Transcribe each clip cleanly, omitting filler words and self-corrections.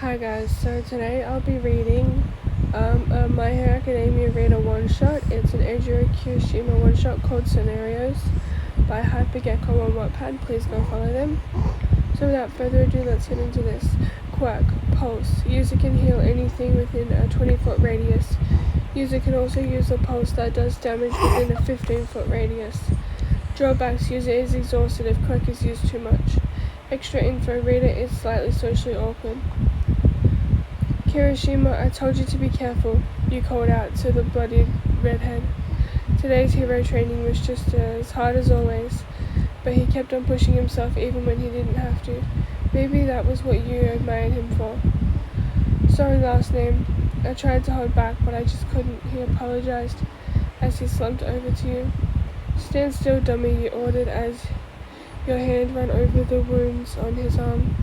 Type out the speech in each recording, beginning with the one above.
Hi guys, so today I'll be reading a My Hero Academia reader one-shot. It's an Eijiro Kirishima one-shot called Scenarios by hypergecko on wattpad. Please go follow them. So without further ado, let's get into this. Quirk, pulse. User can heal anything within a 20-foot radius. User can also use a pulse that does damage within a 15-foot radius. Drawbacks: user is exhausted if Quirk is used too much. Extra info: reader is slightly socially awkward. Kirishima, I told you to be careful, you called out to the bloodied redhead. Today's hero training was just as hard as always, but he kept on pushing himself even when he didn't have to. Maybe that was what you admired him for. Sorry, last name. I tried to hold back, but I just couldn't, he apologized as he slumped over to you. Stand still, dummy, you ordered as your hand ran over the wounds on his arm.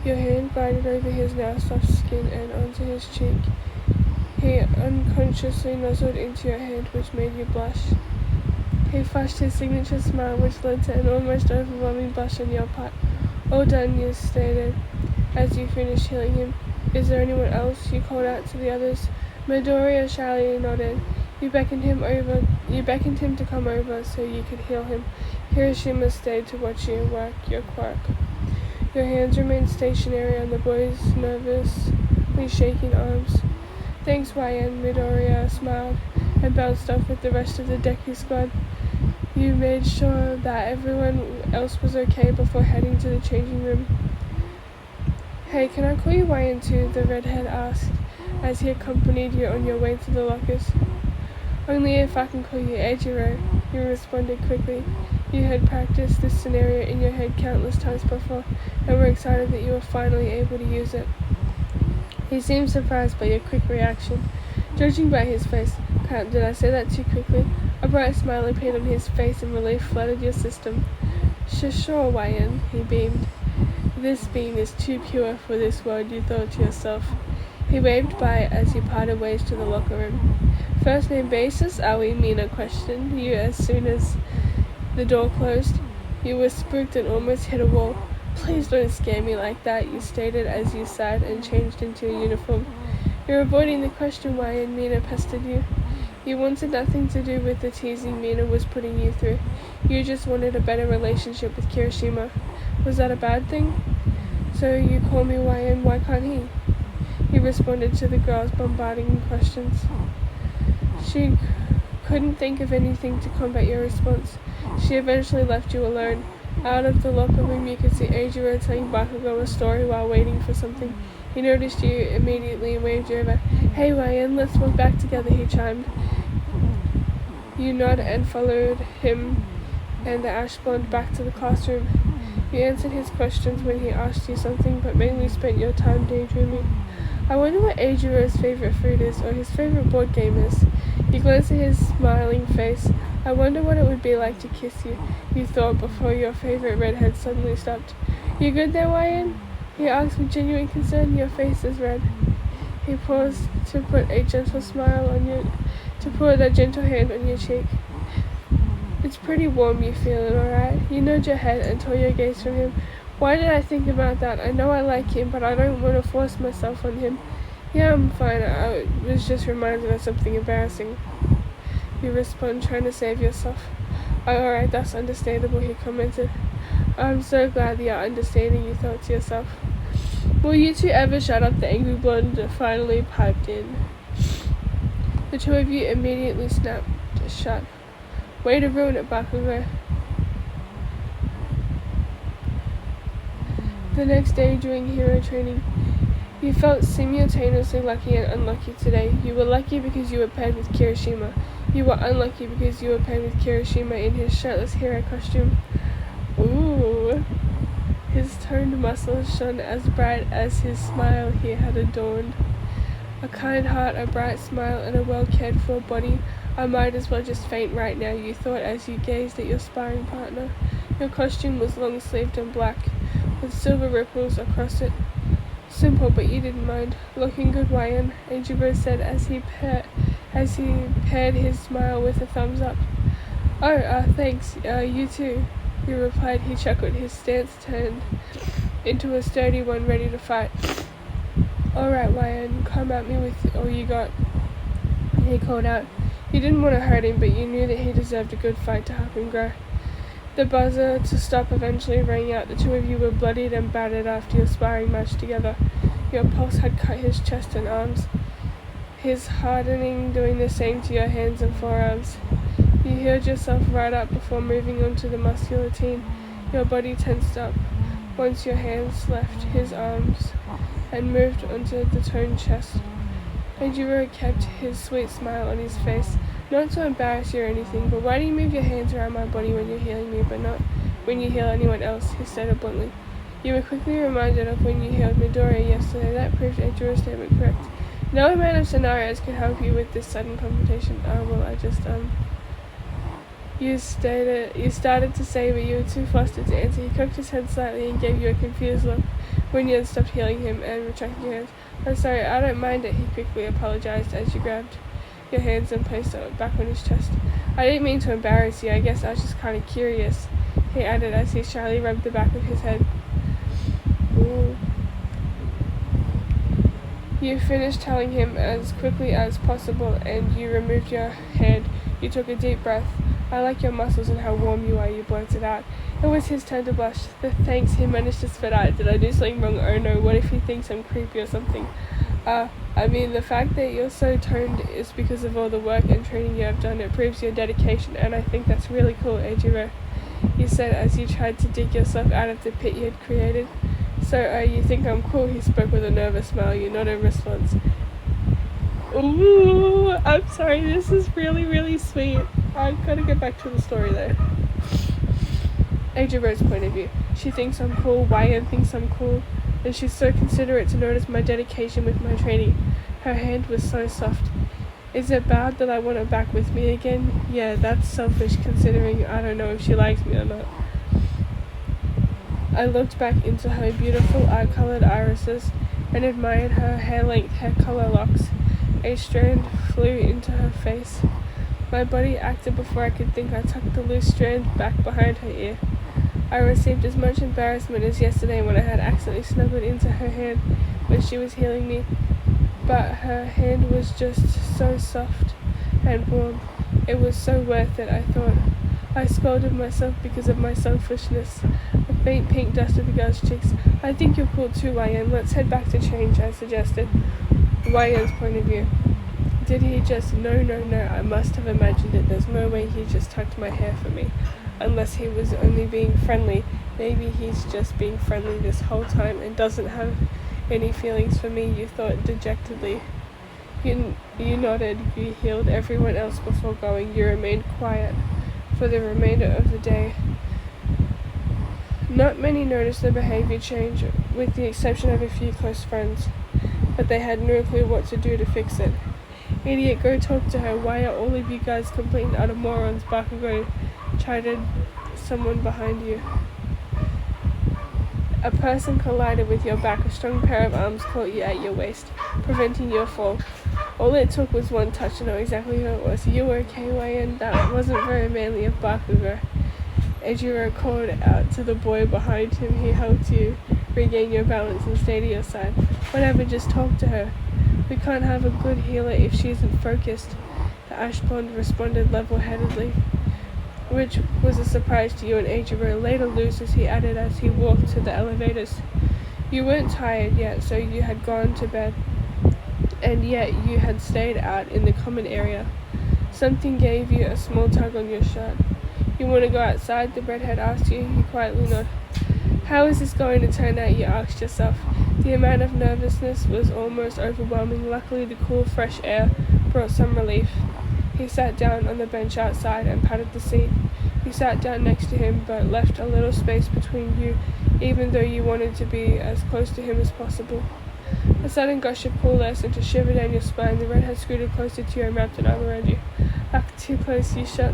Your hand glided over his now soft skin and onto his cheek. He unconsciously nuzzled into your hand, which made you blush. He flashed his signature smile, which led to an almost overwhelming blush on your part. All done, you stated, as you finished healing him. Is there anyone else? You called out to the others. Midoriya shyly nodded. You beckoned him to come over so you could heal him. Kirishima stayed to watch you work your quirk. Your hands remained stationary on the boy's nervously shaking arms. Thanks, YN, Midoriya smiled and bounced off with the rest of the Deku squad. You made sure that everyone else was okay before heading to the changing room. Hey, can I call you YN too? The redhead asked as he accompanied you on your way to the lockers. Only if I can call you Eijiro, you responded quickly. You had practiced this scenario in your head countless times before and were excited that you were finally able to use it. He seemed surprised by your quick reaction. Judging by his face, did I say that too quickly? A bright smile appeared on his face and relief flooded your system. Sure, YN, he beamed. This being is too pure for this world, you thought to yourself. He waved by as you parted ways to the locker room. First name basis, are we? Mina questioned you as soon as the door closed. You were spooked and almost hit a wall. Please don't scare me like that, you stated as you sighed and changed into a uniform. You're avoiding the question, YN, Mina pestered you. You wanted nothing to do with the teasing Mina was putting you through. You just wanted a better relationship with Kirishima. Was that a bad thing? So you call me YN, why can't he? He responded to the girl's bombarding questions. She couldn't think of anything to combat your response. She eventually left you alone. Out of the locker room, you could see Eijiro telling Bakugo a story while waiting for something. He noticed you immediately and waved you over. Hey YN, let's walk back together, he chimed. You nodded and followed him and the ash blonde back to the classroom. You answered his questions when he asked you something, but mainly spent your time daydreaming. I wonder what Eijiro's favorite food is, or his favorite board game is. You glanced at his smiling face. I wonder what it would be like to kiss you, you thought before your favorite redhead suddenly stopped. You good there, YN? He asked with genuine concern. Your face is red. He paused to put a gentle hand on your cheek. It's pretty warm, you feeling alright? You nod your head and tore your gaze from him. Why did I think about that? I know I like him, but I don't want to force myself on him. Yeah, I'm fine. I was just reminded of something embarrassing. You respond, trying to save yourself. Oh, alright, that's understandable, he commented. I'm so glad that you're understanding, you thought to yourself. Will you two ever shut up? The angry blonde finally piped in. The two of you immediately snapped shut. Way to ruin it, Bakugo. The next day during hero training, you felt simultaneously lucky and unlucky today. You were lucky because you were paired with Kirishima. You were unlucky because you were paired with Kirishima in his shirtless hero costume. Ooh. His toned muscles shone as bright as his smile he had adorned. A kind heart, a bright smile, and a well-cared-for body. I might as well just faint right now, you thought as you gazed at your sparring partner. Your costume was long-sleeved and black, with silver ripples across it. Simple, but you didn't mind. Looking good, YN, Eijiro said as he paired his smile with a thumbs up. Oh, thanks, you too, you replied. He chuckled, his stance turned into a sturdy one ready to fight. "Alright, Ryan, come at me with all you got," he called out. You didn't want to hurt him, but you knew that he deserved a good fight to help him grow. The buzzer to stop eventually rang out. The two of you were bloodied and battered after your sparring match together. Your pulse had cut his chest and arms, his hardening doing the same to your hands and forearms. You healed yourself right up before moving on to the muscular team. Your body tensed up once your hands left his arms and moved onto the toned chest. Eijiro kept his sweet smile on his face. "Not to embarrass you or anything, but why do you move your hands around my body when you're healing me, but not when you heal anyone else?" he stated bluntly. You were quickly reminded of when you healed Midoriya yesterday. That proved Eijiro's statement correct. No amount of scenarios could help you with this sudden confrontation. You started to say, but you were too flustered to answer. He cocked his head slightly and gave you a confused look when you had stopped healing him and retracted your hands. "I'm sorry, I don't mind it," he quickly apologized as you grabbed your hands and placed it back on his chest. "I didn't mean to embarrass you. I guess I was just kind of curious," he added as he shyly rubbed the back of his head. Ooh. You finished telling him as quickly as possible and you removed your hand. You took a deep breath. "I like your muscles and how warm you are," you blurted out. It was his turn to blush. Thanks, he managed to spit out. "Did I do something wrong? Oh no, what if he thinks I'm creepy or something?" The fact that you're so toned is because of all the work and training you have done. It proves your dedication, and I think that's really cool, Eijiro," you said as you tried to dig yourself out of the pit you had created. "So, you think I'm cool?" He spoke with a nervous smile. You nodded in response. Ooh, I'm sorry, this is really, really sweet. I've got to get back to the story though. Eijiro's point of view. "She thinks I'm cool, Ryan thinks I'm cool, and she's so considerate to notice my dedication with my training." Her hand was so soft. "Is it bad that I want her back with me again?" "Yeah, that's selfish considering I don't know if she likes me or not." I looked back into her beautiful eye-colored irises and admired her hair-length hair color locks. A strand flew into her face. My body acted before I could think. I tucked the loose strand back behind her ear. I received as much embarrassment as yesterday when I had accidentally snuggled into her hand when she was healing me. But her hand was just so soft and warm. It was so worth it, I thought. I scolded myself because of my selfishness. A faint pink dusted the girl's cheeks. "I think you're cool too, Ryan. Let's head back to change," I suggested. Ryan's point of view. "Did he just... No, I must have imagined it. There's no way he just tucked my hair for me. Unless he was only being friendly. Maybe he's just being friendly this whole time and doesn't have any feelings for me," you thought dejectedly. You nodded. You healed everyone else before going. You remained quiet for the remainder of the day. Not many noticed the behavior change, with the exception of a few close friends, but they had no clue what to do to fix it. "Idiot, go talk to her. Why are all of you guys complete and utter morons?" Bakugo chided someone behind you. A person collided with your back. A strong pair of arms caught you at your waist, preventing your fall. All it took was one touch to know exactly who it was. "You okay, Ryan? That wasn't very manly of Bakugo," Eijiro called out to the boy behind him. He helped you regain your balance and stay to your side. "Whatever, just talk to her. We can't have a good healer if she isn't focused," the ash blonde responded level-headedly, which was a surprise to you and Eijiro. "Later, losers," he added as he walked to the elevators. You weren't tired yet, so you had gone to bed, and yet you had stayed out in the common area. Something gave you a small tug on your shirt. "You want to go outside?" the redhead asked you. You quietly nodded. "How is this going to turn out?" you asked yourself. The amount of nervousness was almost overwhelming. Luckily, the cool, fresh air brought some relief. He sat down on the bench outside and patted the seat. You sat down next to him, but left a little space between you, even though you wanted to be as close to him as possible. A sudden gush of cool air sent a shiver down your spine. The redhead scooted closer to you and wrapped an arm around you. Too close, you shut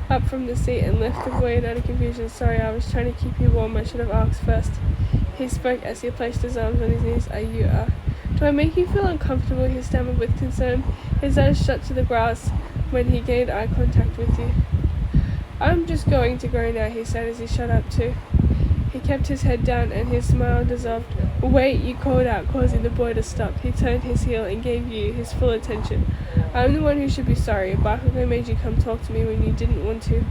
up from the seat and left the boy in utter confusion. "Sorry, I was trying to keep you warm. I should have asked first," he spoke as he placed his arms on his knees. "Do I make you feel uncomfortable?" he stammered with concern. His eyes shut to the grass when he gained eye contact with you. "I'm just going to go now," he said as he shut up too. He kept his head down and his smile dissolved "Wait," you called out, causing the boy to stop. He turned his heel and gave you his full attention. "I'm the one who should be sorry. Bakugo made you come talk to me when you didn't want to,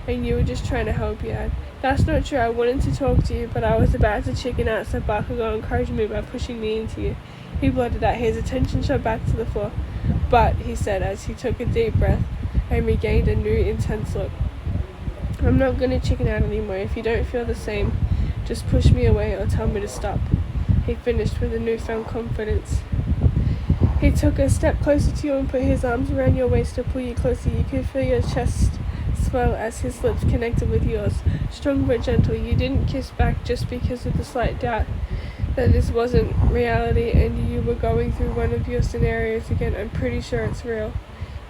and you were just trying to help you out." "That's not true. I wanted to talk to you, but I was about to chicken out, so Bakugo encouraged me by pushing me into you." He blurted out, his attention shot back to the floor. "But," he said as he took a deep breath and regained a new intense look, "I'm not going to chicken out anymore. If you don't feel the same, just push me away or tell me to stop," he finished with a newfound confidence. He took a step closer to you and put his arms around your waist to pull you closer. You could feel your chest swell as his lips connected with yours, strong but gentle. You didn't kiss back just because of the slight doubt that this wasn't reality and you were going through one of your scenarios again. "I'm pretty sure it's real."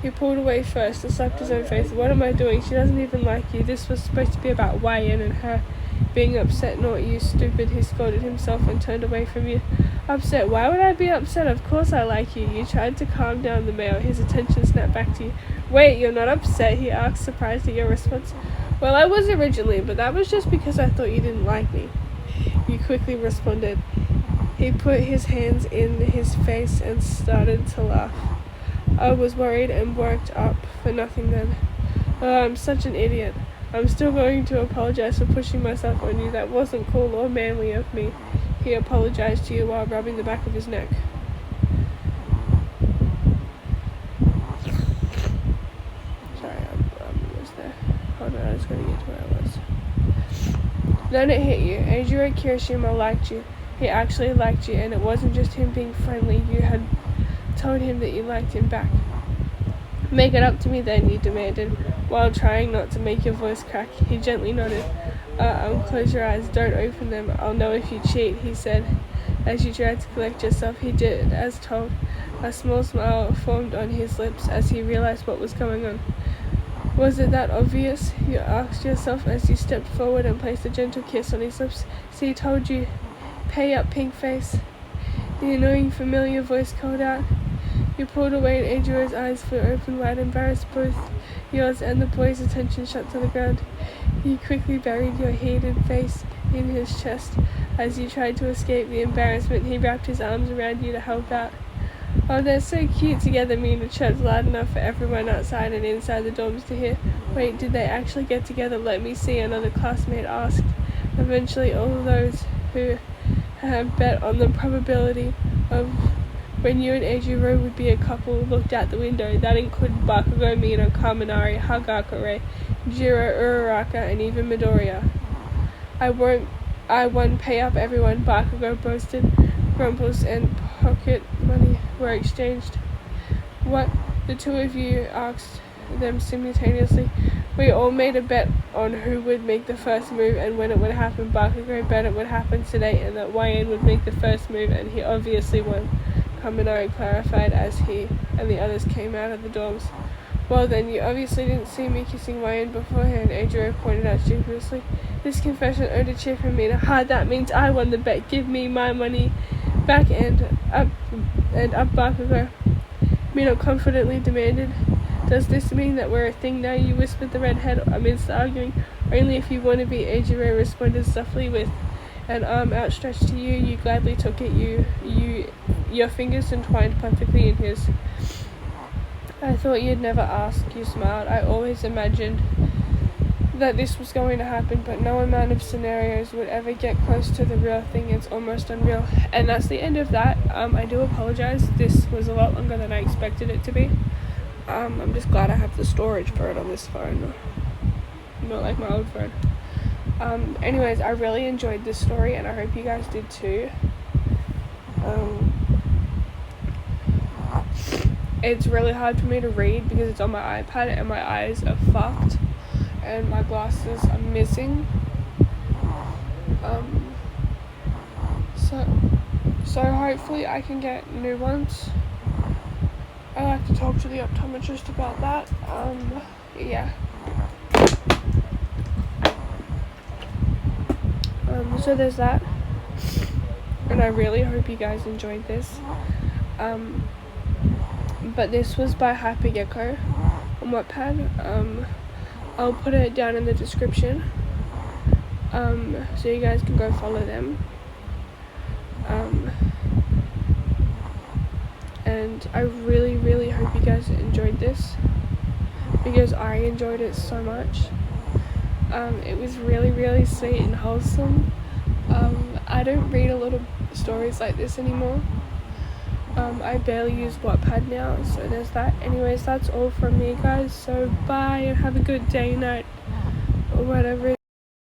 He pulled away first and slapped his own face. "What am I doing? She doesn't even like you. This was supposed to be about YN and her being upset, not you, stupid," he scolded himself and turned away from you. "Upset? Why would I be upset? Of course I like you." You tried to calm down the male. His attention snapped back to you. "Wait, you're not upset?" he asked, surprised at your response. "Well, I was originally, but that was just because I thought you didn't like me," you quickly responded. He put his hands in his face and started to laugh. "I was worried and worked up for nothing then. Oh, I'm such an idiot. I'm still going to apologize for pushing myself on you. That wasn't cool or manly of me," he apologized to you while rubbing the back of his neck. Sorry, I'm almost there. Hold on, I was going to get to where I was. Then it hit you. Eijiro Kirishima liked you. He actually liked you, and it wasn't just him being friendly. You had told him that you liked him back. "Make it up to me then," you demanded, while trying not to make your voice crack. He gently nodded. Close your eyes. Don't open them. I'll know if you cheat," he said. As you tried to collect yourself, he did as told. A small smile formed on his lips as he realized what was going on. "Was it that obvious?" you asked yourself as you stepped forward and placed a gentle kiss on his lips. "See, told you. Pay up, pink face," the annoying familiar voice called out. You pulled away and Eijiro's eyes flew open wide, embarrassed. Both yours and the boy's attention shot to the ground. You quickly buried your heated face in his chest. As you tried to escape the embarrassment, he wrapped his arms around you to help out. "Oh, they're so cute together," Mina chirped loud enough for everyone outside and inside the dorms to hear. "Wait, did they actually get together? Let me see," another classmate asked. Eventually, all of those who had bet on the probability of when you and Eijiro would be a couple looked out the window. That included Bakugo, Mina, Kaminari, Hagakure, Jiro, Uraraka, and even Midoriya. I won, pay up everyone," Bakugo boasted. Grumples and pocket money were exchanged. "What?" the two of you asked them simultaneously. "We all made a bet on who would make the first move and when it would happen. Bakugo bet it would happen today and that YN would make the first move, and he obviously won," Kaminari clarified as he and the others came out of the dorms. "Well then, you obviously didn't see me kissing YN beforehand," Eijiro pointed out sheepishly. This confession earned a cheer from Mina. "Ha, that means I won the bet. Give me my money back and up Bakugo," Mina confidently demanded. "Does this mean that we're a thing now?" you whispered the redhead amidst the arguing. "Only if you want to be," Eijiro responded softly with an arm outstretched to you. You gladly took it. Your fingers entwined perfectly in his. "I thought you'd never ask," you smiled. "I always imagined that this was going to happen, but no amount of scenarios would ever get close to the real thing. It's almost unreal." And that's the end of that. I do apologize. This was a lot longer than I expected it to be. I'm just glad I have the storage for it on this phone, not like my old phone. Anyways, I really enjoyed this story, and I hope you guys did too. It's really hard for me to read because it's on my iPad and my eyes are fucked and my glasses are missing. So hopefully I can get new ones. I like to talk to the optometrist about that. Yeah. So there's that. And I really hope you guys enjoyed this. But this was by Hypergecko on wattpad. I'll put it down in the description. So you guys can go follow them. And I really hope you guys enjoyed this, because I enjoyed it so much. It was really sweet and wholesome. I don't read a lot of stories like this anymore. I barely use Wattpad now, so there's that. Anyways, that's all from me, guys, so bye and have a good day, night, or whatever.